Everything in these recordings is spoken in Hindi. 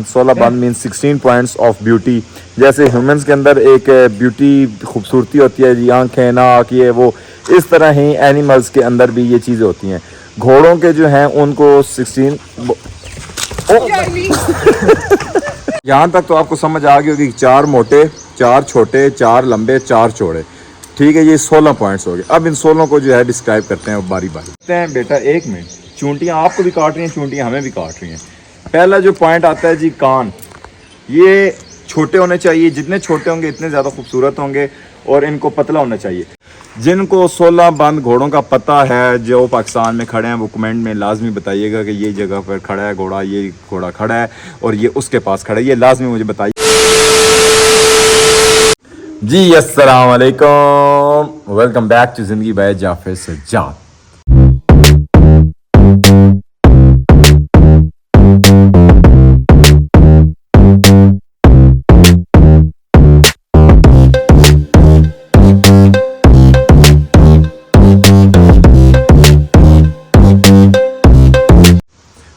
16 बंद मीन 16 पॉइंट्स ऑफ ब्यूटी। जैसे ह्यूमंस के अंदर एक ब्यूटी खूबसूरती होती है जी, आंखें नाक ये वो, इस तरह ही एनिमल्स के अंदर भी ये चीज़ें होती हैं। घोड़ों के जो हैं उनको 16 यहाँ तक तो आपको समझ आ गई होगी, 4 मोटे 4 छोटे 4 लंबे 4 चौड़े, ठीक है। ये 16 पॉइंट्स हो गए। अब इन 16 को जो है डिस्क्राइब करते हैं बारी बारी। कहते हैं बेटा 1 मिनट, चूंटियाँ आपको भी काट रही हैं, चूंटियाँ हमें भी काट रही हैं। पहला जो पॉइंट आता है जी कान, ये छोटे होने चाहिए, जितने छोटे होंगे इतने ज़्यादा खूबसूरत होंगे, और इनको पतला होना चाहिए। जिनको 16 बंद घोड़ों का पता है, जो पाकिस्तान में खड़े हैं, वो कमेंट में लाजमी बताइएगा कि ये जगह पर खड़ा है घोड़ा, ये घोड़ा खड़ा है और ये उसके पास खड़ा है, ये लाजमी मुझे बताइए जी। अस्सलाम वालेकुम, वेलकम बैक टू ज़िंदगी बाय जाफर सज्जाद।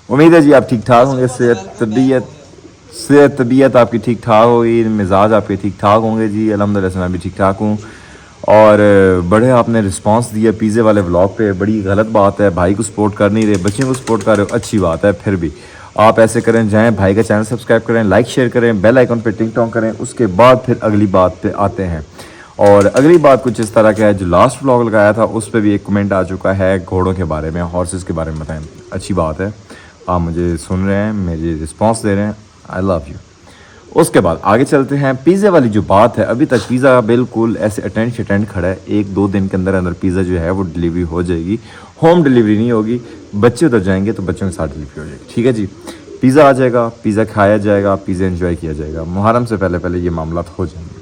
उम्मीद है जी आप ठीक ठाक होंगे, सेहत तबीयत आपकी ठीक ठाक होगी, मिजाज आपके ठीक ठाक होंगे जी। अल्हम्दुलिल्लाह मैं भी ठीक ठाक हूँ। और बड़े आपने रिस्पांस दिया पिज़्ज़े वाले व्लॉग पे, बड़ी गलत बात है। भाई को सपोर्ट कर नहीं रहे, बच्चों को सपोर्ट कर रहे हो, अच्छी बात है। फिर भी आप ऐसे करें, जाएँ भाई का चैनल सब्सक्राइब करें, लाइक शेयर करें, बेल आइकन पर टिंग टोंग करें। उसके बाद फिर अगली बात पे आते हैं। और अगली बात कुछ इस तरह का है, जो लास्ट व्लॉग लगाया था उस पर भी एक कमेंट आ चुका है घोड़ों के बारे में, हॉर्सेस के बारे में बताएं। अच्छी बात है, आप मुझे सुन रहे हैं, मेरे रिस्पांस दे रहे हैं, आई लव यू। उसके बाद आगे चलते हैं। पिज़्ज़ा वाली जो बात है, अभी तक पिज़्ज़ा बिल्कुल ऐसे अटेंड खड़ा है। 1-2 दिन के अंदर अंदर पिज़्ज़ा जो है वो डिलीवरी हो जाएगी। होम डिलीवरी नहीं होगी, बच्चे उधर जाएंगे तो बच्चों के साथ डिलीवरी हो जाएगी, ठीक है जी। पिज़्ज़ा आ जाएगा, पिज़्ज़ा खाया जाएगा, पिज़्ज़ा एंजॉय किया जाएगा। मुहर्रम से पहले पहले ये मामला हो जाएंगे।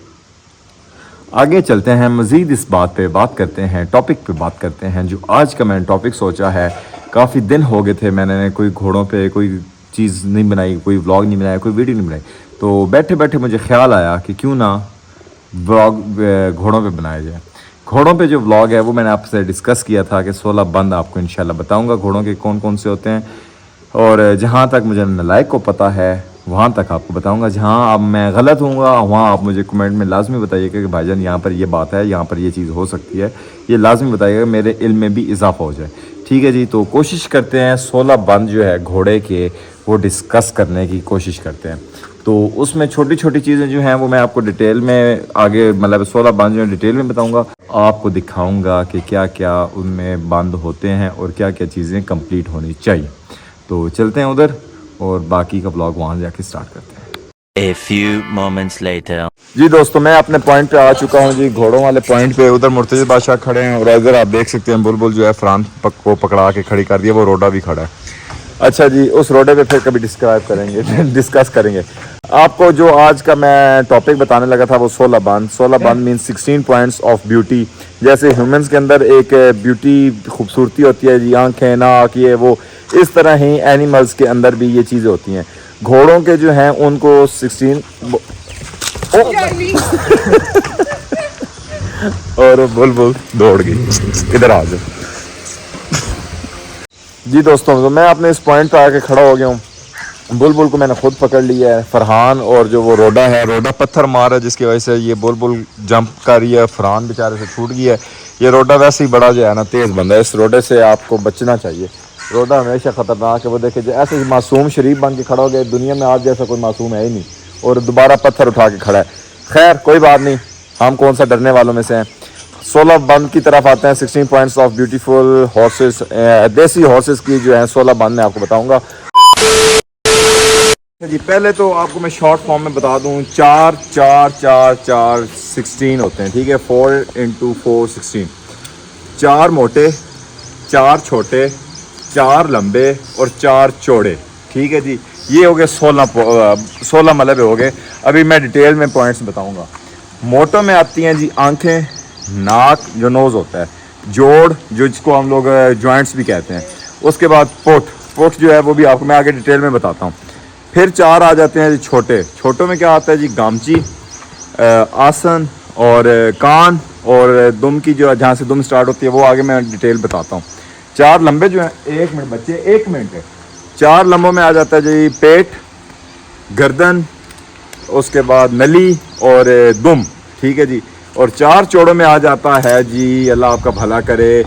आगे चलते हैं, मज़ीद इस बात पे बात करते हैं, टॉपिक पे बात करते हैं। जो आज का मैंने टॉपिक सोचा है, काफ़ी दिन हो गए थे मैंने कोई घोड़ों पे कोई चीज़ नहीं बनाई, कोई व्लॉग नहीं बनाया, कोई वीडियो नहीं बनाई। तो बैठे बैठे मुझे ख्याल आया कि क्यों ना व्लॉग घोड़ों पे बनाया जाए। घोड़ों पे जो व्लॉग है वो मैंने आपसे डिस्कस किया था कि 16 बंद आपको इंशाल्लाह बताऊंगा घोड़ों के कौन कौन से होते हैं। और जहाँ तक मुझे नालायक को पता है वहाँ तक आपको बताऊंगा। जहाँ अब मैं गलत हूँगा वहाँ आप मुझे कमेंट में लाजमी बताइएगा कि भाईजान यहाँ पर ये बात है, यहाँ पर ये चीज़ हो सकती है, ये लाजमी बताइएगा, मेरे इल्म में भी इजाफा हो जाए, ठीक है जी। तो कोशिश करते हैं 16 बंद जो है घोड़े के वो डिस्कस करने की कोशिश करते हैं। तो उसमें छोटी छोटी चीज़ें जो हैं वो मैं आपको डिटेल में आगे, मतलब 16 बंद जो है डिटेल में बताऊंगा, आपको दिखाऊंगा कि क्या क्या उनमें बंद होते हैं और क्या क्या चीज़ें कंप्लीट होनी चाहिए। तो चलते हैं उधर और बाकी का ब्लॉग वहाँ जाके स्टार्ट करते हैं। A few moments later. जी दोस्तों, मैं अपने पॉइंट पे आ चुका हूँ जी, घोड़ों वाले पॉइंट पे। उधर मुर्तज़ा बादशाह खड़े हैं और इधर आप देख सकते हैं बुलबुल जो है फरहान को पकड़ा के खड़ी कर दिया, वो रोडा भी खड़ा है। अच्छा जी, उस रोडे पे फिर कभी डिस्क्राइब करेंगे डिस्कस करेंगे। आपको जो आज का मैं टॉपिक बताने लगा था वो 16 बंद मीन 16 पॉइंट्स ऑफ ब्यूटी। जैसे ह्यूमंस के अंदर एक ब्यूटी खूबसूरती होती है जी, आंखें नाक ये वो, इस तरह ही एनिमल्स के अंदर भी ये चीज़ें होती हैं। घोड़ों के जो हैं उनको 16 और बुलबुल दौड़ गई, इधर आ जाओ जी। दोस्तों तो मैं अपने इस पॉइंट पे आके खड़ा हो गया हूँ। बुलबुल को मैंने खुद पकड़ लिया है। फरहान और जो वो रोडा है, रोडा पत्थर मार है जिसकी वजह से ये बुलबुल जंप कर रही है, फरहान बेचारे से छूट गया है। ये रोडा वैसे ही बड़ा जो है ना तेज़ बंदा है, इस रोडे से आपको बचना चाहिए। रोडा हमेशा ख़तरनाक है। वो देखे ऐसे मासूम शरीफ बन के खड़ा हो गया, दुनिया में आज जैसा कोई मासूम है ही नहीं, और दोबारा पत्थर उठा के खड़ा है। खैर कोई बात नहीं, हम कौन सा डरने वालों में से हैं। 16 बंद की तरफ आते हैं। 16 पॉइंट्स ऑफ ब्यूटीफुल हॉर्सेस, देसी हॉर्सेस की जो है 16 बंद मैं आपको बताऊंगा जी। पहले तो आपको मैं शॉर्ट फॉर्म में बता दूं, 4 4 4 4 16 होते हैं, ठीक है। 4 × 4 16, 4 मोटे 4 छोटे 4 लंबे और 4 चौड़े, ठीक है जी। ये हो गए 16 मतलब हो गए। अभी मैं डिटेल में पॉइंट्स बताऊंगा। मोटो में आती हैं जी आंखें, नाक जो नोज़ होता है, जोड़ जो जिसको हम लोग जॉइंट्स भी कहते हैं। उसके बाद पुट जो है वो भी आपको मैं आगे डिटेल में बताता हूँ। फिर 4 आ जाते हैं जी छोटे। छोटों में क्या आता है जी, गामची, आसन और कान और दुम की जो जहाँ से दुम स्टार्ट होती है वो आगे मैं डिटेल बताता हूँ। 4 लंबे जो हैं, 1 मिनट बच्चे, 1 मिनट है। 4 लंबों में आ जाता है जी पेट, गर्दन, उसके बाद नली और दुम, ठीक है जी। और 4 चौड़ों में आ जाता है जी, अल्लाह आपका भला करे,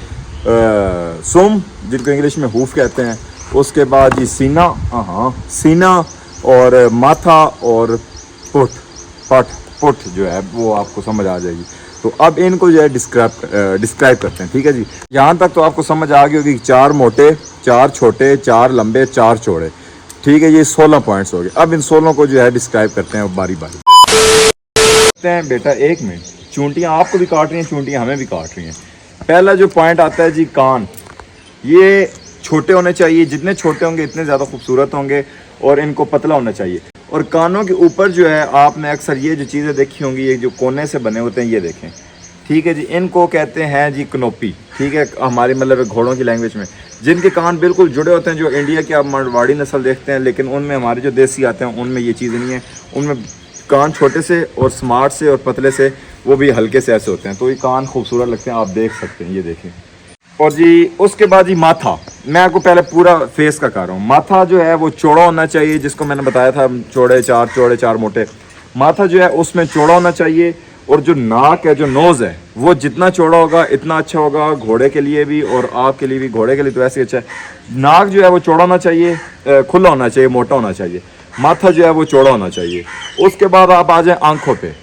सुम जिनको इंग्लिश में हूफ कहते हैं। उसके बाद जी सीना, हाँ सीना और माथा और पुट जो है वो आपको समझ आ जाएगी। तो अब इनको जो है डिस्क्राइब करते हैं, ठीक है जी। यहाँ तक तो आपको समझ आ गई होगी, 4 मोटे, 4 छोटे, 4 लंबे, 4 चौड़े, ठीक है। ये 16 पॉइंट्स हो गए। अब इन 16 को जो है डिस्क्राइब करते हैं बारी बारी। करते हैं बेटा, 1 मिनट। चूंटियाँ आपको भी काट रही हैं, चूंटियाँ हमें भी काट रही हैं। पहला जो पॉइंट आता है जी, कान। ये छोटे होने चाहिए, जितने छोटे होंगे इतने ज़्यादा खूबसूरत होंगे, और इनको पतला होना चाहिए। और कानों के ऊपर जो है आपने अक्सर ये जो चीज़ें देखी होंगी, ये जो कोने से बने होते हैं, ये देखें, ठीक है जी। इनको कहते हैं जी कनोपी, ठीक है, हमारी मतलब घोड़ों की लैंग्वेज में। जिनके कान बिल्कुल जुड़े होते हैं, जो इंडिया की आप मारवाड़ी नस्ल देखते हैं, लेकिन उनमें हमारे जो देसी आते हैं उनमें ये चीज़ें नहीं है। उनमें कान छोटे से और स्मार्ट से और पतले से, वो भी हल्के से ऐसे होते हैं, तो ये कान खूबसूरत लगते हैं, आप देख सकते हैं, ये देखें। और जी उसके बाद जी माथा, मैं आपको पहले पूरा फेस का कर रहा हूँ। माथा जो है वो चौड़ा होना चाहिए, जिसको मैंने बताया था, चौड़े 4 मोटे। माथा जो है उसमें चौड़ा होना चाहिए। और जो नाक है, जो नोज़ है, वो जितना चौड़ा होगा इतना अच्छा होगा घोड़े के लिए भी और आपके लिए भी। घोड़े के लिए तो ऐसे अच्छा है। नाक जो है वो चौड़ा होना चाहिए, खुला होना चाहिए, मोटा होना चाहिए। माथा जो है वो चौड़ा होना चाहिए। उसके बाद आप आ जाएं आँखों पे।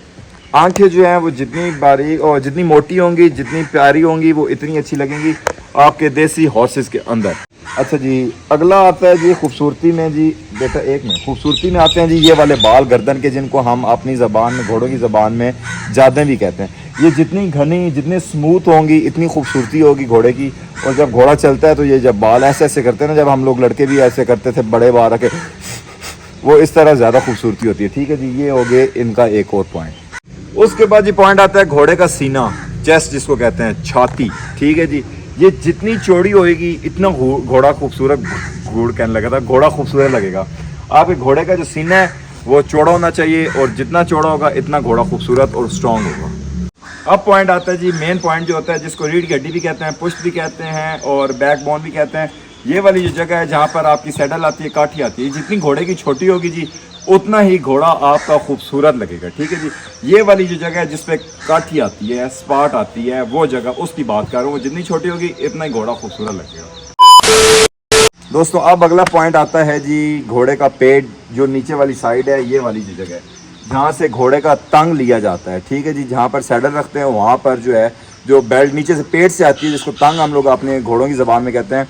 आंखें जो हैं वो जितनी बारीक और जितनी मोटी होंगी, जितनी प्यारी होंगी, वो इतनी अच्छी लगेंगी आपके देसी हॉर्सेस के अंदर। अच्छा जी, अगला आता है जी खूबसूरती में। जी बेटा 1 मिनट, खूबसूरती में आते हैं जी ये वाले बाल गर्दन के, जिनको हम अपनी ज़बान में, घोड़ों की ज़बान में जादे भी कहते हैं। ये जितनी घनी, जितनी स्मूथ होंगी, इतनी खूबसूरती होगी घोड़े की। और जब घोड़ा चलता है तो ये जब बाल ऐसे ऐसे करते हैं ना, जब हम लोग लड़के भी ऐसे करते थे, बड़े बाल रखे, वो इस तरह ज़्यादा खूबसूरती होती है, ठीक है जी। ये हो गए इनका एक और पॉइंट। उसके बाद ये पॉइंट आता है घोड़े का सीना, चेस्ट जिसको कहते हैं, छाती, ठीक है जी। ये जितनी चौड़ी होएगी इतना घोड़ा खूबसूरत, घूड़ कहने लगा था, घोड़ा खूबसूरत लगेगा। आपके घोड़े का जो सीना है वो चौड़ा होना चाहिए, और जितना चौड़ा होगा इतना घोड़ा खूबसूरत और स्ट्रॉन्ग होगा। अब पॉइंट आता है जी, मेन पॉइंट जो होता है, जिसको रीढ़ की हड्डी भी कहते हैं, पुश्त भी कहते हैं और बैकबोन भी कहते हैं। ये वाली जो जगह है जहाँ पर आपकी सैडल आती है, काठी आती है, जितनी घोड़े की छोटी होगी जी उतना ही घोड़ा आपका खूबसूरत लगेगा, ठीक है जी। ये वाली जो जगह है जिसपे काठी आती है, स्पाट आती है, वो जगह उसकी बात कर रहा हूँ। जितनी छोटी होगी इतना ही घोड़ा खूबसूरत लगेगा। दोस्तों अब अगला पॉइंट आता है जी, घोड़े का पेट, जो नीचे वाली साइड है, ये वाली जो जगह है जहाँ से घोड़े का तंग लिया जाता है, ठीक है जी। जहाँ पर सैडल रखते हैं वहाँ पर जो है, जो बेल्ट नीचे से पेट से आती है, जिसको तंग हम लोग अपने घोड़ों की ज़बान में कहते हैं,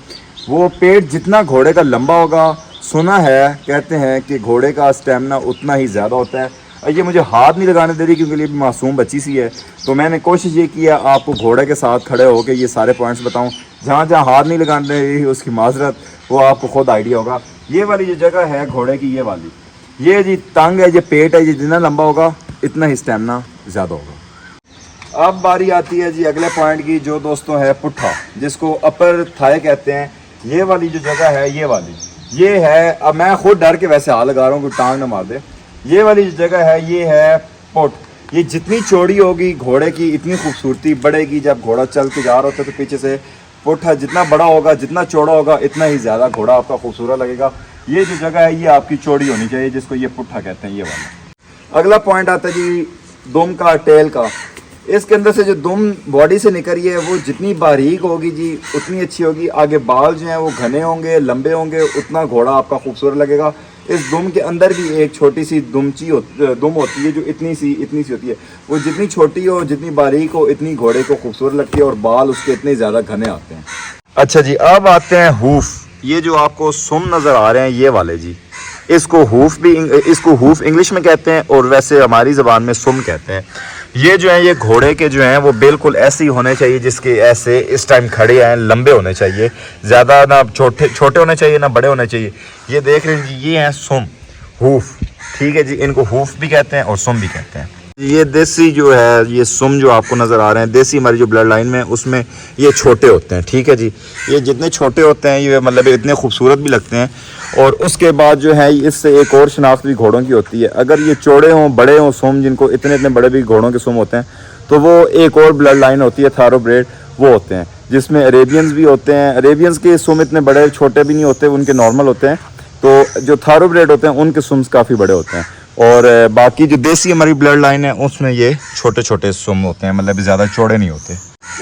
वो पेट जितना घोड़े का लंबा होगा, सुना है, कहते हैं कि घोड़े का स्टेमिना उतना ही ज़्यादा होता है। ये मुझे हाथ नहीं लगाने दे रही क्योंकि ये भी मासूम बच्ची सी है, तो मैंने कोशिश ये किया आपको घोड़े के साथ खड़े होकर ये सारे पॉइंट्स बताऊं। जहाँ जहाँ हाथ नहीं लगाने दे रही उसकी माजरत, वो आपको खुद आइडिया होगा। ये वाली जो जगह है घोड़े की, ये वाली, ये जी तंग है, ये पेट है, ये जितना लंबा होगा इतना ही स्टेमिना ज़्यादा होगा। अब बारी आती है जी अगले पॉइंट की, जो दोस्तों है पुट्ठा, जिसको अपर थाई कहते हैं। ये वाली जो जगह है, ये वाली, ये है, अब मैं खुद डर के वैसे हाथ लगा रहा हूँ कि टांग ना मार दे। ये वाली जो जगह है, ये है पुट। ये जितनी चौड़ी होगी घोड़े की इतनी खूबसूरती बढ़ेगी। जब घोड़ा चल के जा रहा होता है तो पीछे से पुट्ठा जितना बड़ा होगा, जितना चौड़ा होगा, इतना ही ज़्यादा घोड़ा आपका खूबसूरत लगेगा। ये जो जगह है ये आपकी चौड़ी होनी चाहिए, जिसको ये पुट्ठा कहते हैं, ये वाला। अगला पॉइंट आता है जी दुम का, टेल का। इसके अंदर से जो दुम बॉडी से निकल रही है वो जितनी बारीक होगी जी उतनी अच्छी होगी। आगे बाल जो हैं वो घने होंगे, लंबे होंगे, उतना घोड़ा आपका खूबसूरत लगेगा। इस दुम के अंदर भी एक छोटी सी दुम होती है, जो इतनी सी होती है। वो जितनी छोटी हो, जितनी बारीक हो, इतनी घोड़े को खूबसूरत लगती है, और बाल उसके इतने ज़्यादा घने आते हैं। अच्छा जी, अब आते हैं हूफ। ये जो आपको सुम नज़र आ रहे हैं, ये वाले जी, इसको हूफ इंग्लिश में कहते हैं, और वैसे हमारी ज़बान में सुम कहते हैं। ये जो है, ये घोड़े के जो हैं वो बिल्कुल ऐसे ही होने चाहिए, जिसके ऐसे इस टाइम खड़े हैं, लंबे होने चाहिए, ज़्यादा ना छोटे होने चाहिए, ना बड़े होने चाहिए। ये देख रहे हैं जी, ये हैं सुम, हूफ, ठीक है जी। इनको हूफ भी कहते हैं और सुम भी कहते हैं। ये देसी जो है, ये सुम जो आपको नज़र आ रहे हैं, देसी हमारी जो ब्लड लाइन में, उसमें ये छोटे होते हैं, ठीक है जी। ये जितने छोटे होते हैं ये मतलब इतने खूबसूरत भी लगते हैं। और उसके बाद जो है, इससे एक और शनाख्त भी घोड़ों की होती है। अगर ये चौड़े हों, बड़े हों सुम, जिनको इतने बड़े भी घोड़ों के सुम होते हैं, तो वो एक और ब्लड लाइन होती है, थारोब्रेड, वो होते हैं, जिसमें अरेबियंस भी होते हैं। अरेबियंस के सुम इतने बड़े छोटे भी नहीं होते, उनके नॉर्मल होते हैं, तो जो थारोब्रेड होते हैं उनके सुम्स काफ़ी बड़े होते हैं, और बाकी जो देसी हमारी ब्लड लाइन है उसमें ये छोटे छोटे सुम होते हैं, मतलब ज़्यादा चौड़े नहीं होते।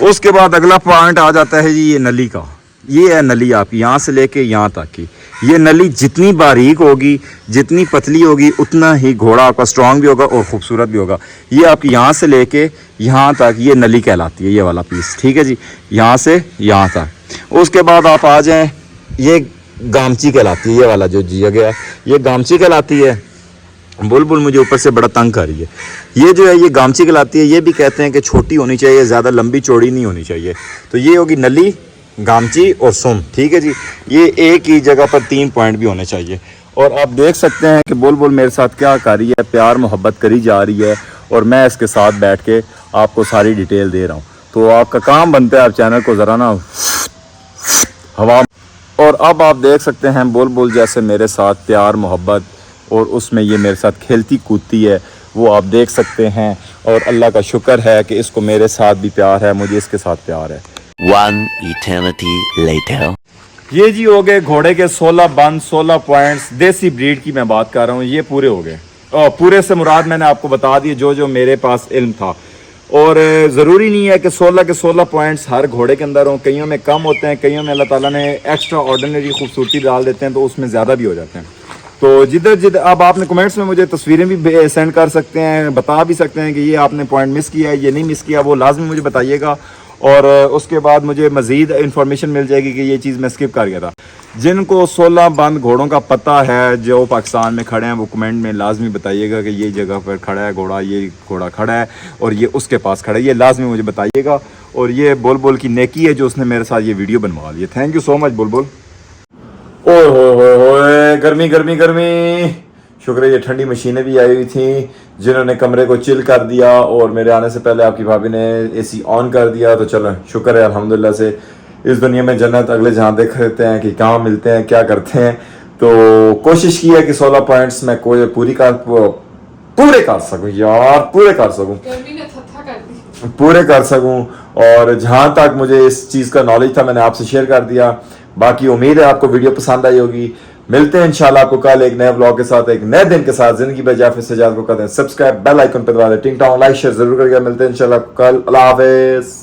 उसके बाद अगला पॉइंट आ जाता है जी ये नली का। ये है नली आपकी यहाँ से लेके यहाँ तक की। ये नली जितनी बारीक होगी, जितनी पतली होगी, उतना ही घोड़ा आपका स्ट्रांग भी होगा और ख़ूबसूरत भी होगा। ये आपकी यहाँ से लेके यहाँ तक ये नली कहलाती है, ये वाला पीस, ठीक है जी, यहाँ से यहाँ तक। उसके बाद आप आ जाएँ, ये गामची कहलाती है, ये वाला जो जिया गया ये गामची कहलाती है। बुलबुल मुझे ऊपर से बड़ा तंग कर रही है। ये जो है ये गामची कहलाती है। ये भी कहते हैं कि छोटी होनी चाहिए, ज़्यादा लंबी चौड़ी नहीं होनी चाहिए। तो ये होगी नली, गामची और सुम, ठीक है जी। ये एक ही जगह पर 3 पॉइंट भी होने चाहिए। और आप देख सकते हैं कि बुलबुल मेरे साथ क्या कर रही है, प्यार मोहब्बत करी जा रही है, और मैं इसके साथ बैठ के आपको सारी डिटेल दे रहा हूँ। तो आपका काम बनता है आप चैनल को ज़रा ना हवा। और अब आप देख सकते हैं बुलबुल जैसे मेरे साथ प्यार मोहब्बत, और उसमें ये मेरे साथ खेलती कूदती है, वो आप देख सकते हैं। और अल्लाह का शुक्र है कि इसको मेरे साथ भी प्यार है, मुझे इसके साथ प्यार है। One eternity later. ये जी हो गए घोड़े के 16 बंद, 16 पॉइंट्स। देसी ब्रीड की मैं बात कर रहा हूँ, ये पूरे हो गए। और पूरे से मुराद मैंने आपको बता दिए जो जो मेरे पास इल्म था। और ज़रूरी नहीं है कि 16 के 16 पॉइंट्स हर घोड़े के अंदर हों, कईयों में कम होते हैं, कईयों में अल्लाह ताला ने एक्स्ट्रा ऑर्डिनरी खूबसूरती डाल देते हैं, तो उसमें ज़्यादा भी हो जाते हैं। तो जिधर अब आपने कमेंट्स में मुझे तस्वीरें भी सेंड कर सकते हैं, बता भी सकते हैं कि ये आपने पॉइंट मिस किया है, ये नहीं मिस किया, वो लाजमी मुझे बताइएगा। और उसके बाद मुझे मज़ीद इन्फॉर्मेशन मिल जाएगी कि ये चीज़ मैं स्किप कर गया था। जिनको 16 बंद घोड़ों का पता है जो पाकिस्तान में खड़े हैं, वो कमेंट में लाजमी बताइएगा कि ये जगह पर खड़ा है घोड़ा, ये घोड़ा खड़ा है और ये उसके पास खड़ा है, ये लाजमी मुझे बताइएगा। और ये बुलबुल की नेकी है जो उसने मेरे साथ ये वीडियो बनवा ली है। थैंक यू सो मच बुलबुल। ओए होए गर्मी गर्मी गर्मी। शुक्र है ये ठंडी मशीनें भी आई हुई थी जिन्होंने कमरे को चिल कर दिया, और मेरे आने से पहले आपकी भाभी ने एसी ऑन कर दिया। तो चलो शुक्र है अल्हम्दुलिल्लाह से। इस दुनिया में जन्नत अगले जहाँ देख लेते हैं कि कहाँ मिलते हैं, क्या करते हैं। तो कोशिश की है कि 16 पॉइंट्स मैं कोई पूरे कर सकूँ यार, पूरे कर सकूँ, पूरे कर सकूँ। और जहाँ तक मुझे इस चीज़ का नॉलेज था मैंने आपसे शेयर कर दिया। बाकी उम्मीद है आपको वीडियो पसंद आई होगी। मिलते हैं इंशाल्लाह आपको कल एक नए ब्लॉग के साथ, एक नए दिन के साथ। जिंदगी में जाफिर सजाद को कर दें सब्सक्राइब, बेल आइकन पर दबा दें, टिंग टॉन्ग लाइक शेयर जरूर करिएगा। मिलते हैं इंशाल्लाह कल। अल्लाह हाफिज़।